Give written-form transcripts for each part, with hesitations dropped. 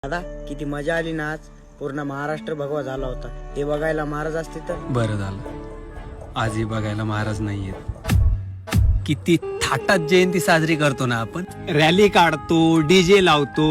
दादा किती मजा आली ना आज. पूर्ण महाराष्ट्र भगवा झाला होता. हे बघायला महाराज असते तर बरं झालं. आजही बघायला महाराज नाहीयेत. किती थाटात जयंती साजरी करतो ना आपण. रॅली काढतो, डीजे लावतो,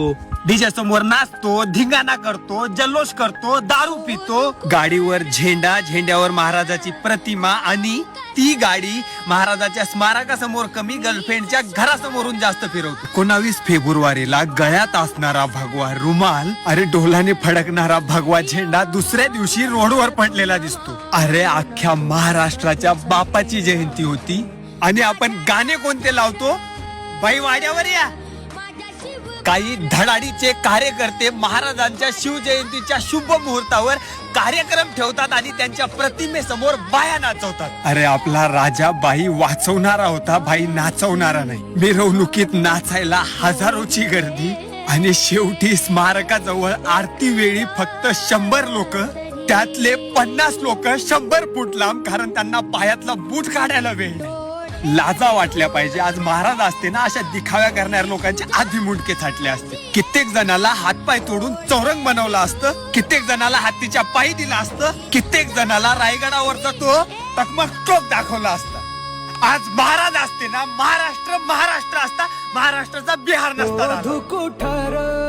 डीजे समोर नाचतो, धिंगाणा करतो, जल्लोष करतो, दारू पितो, गाडीवर झेंडा, झेंड्यावर महाराजाची प्रतिमा आणि ती गाडी महाराजाच्या स्मारकासमोर कमी, गर्लफ्रेंडच्या घरासमोरून जास्त फिरवतो. 19 फेब्रुवारीला गळ्यात असणारा भगवा रुमाल, अरे डोलाने फडकणारा भगवा झेंडा दुसऱ्या दिवशी रोडवर पडलेला दिसतो. अरे अख्ख्या महाराष्ट्राच्या बापाची जयंती होती आणि आपण गाणे कोणते लावतो? बाई वाड्यावर या. काही धडाडीचे कार्यकर्ते महाराजांच्या शिवजयंतीच्या शुभ मुहूर्तावर कार्यक्रम ठेवतात आणि त्यांच्या प्रतिमेसमोर बाया नाचवतात. अरे आपला राजा बाई वाचवणारा होता, बाई नाचवणारा नाही. मिरवणुकीत नाचायला हजारोची गर्दी आणि शेवटी स्मारकाजवळ आरती वेळी फक्त 100 लोक, त्यातले 50 लोक 100 फूट लांब, कारण त्यांना पायातला बूट काढायला वेळ नाही. लाजा वाटल्या पाहिजे. आज महाराज असते ना, अशा दिखाव्या करणाऱ्या लोकांचे आधी मुंडके थाटले असते. कित्येक जणाला हातपाय तोडून चौरंग बनवलं असतं, कित्येक जणाला हत्तीच्या पायी दिला असतं, कित्येक जणाला रायगडावरचा तो टकमक टोक दाखवला असता. आज महाराज असते ना, महाराष्ट्र असता, महाराष्ट्राचा बिहार नसता.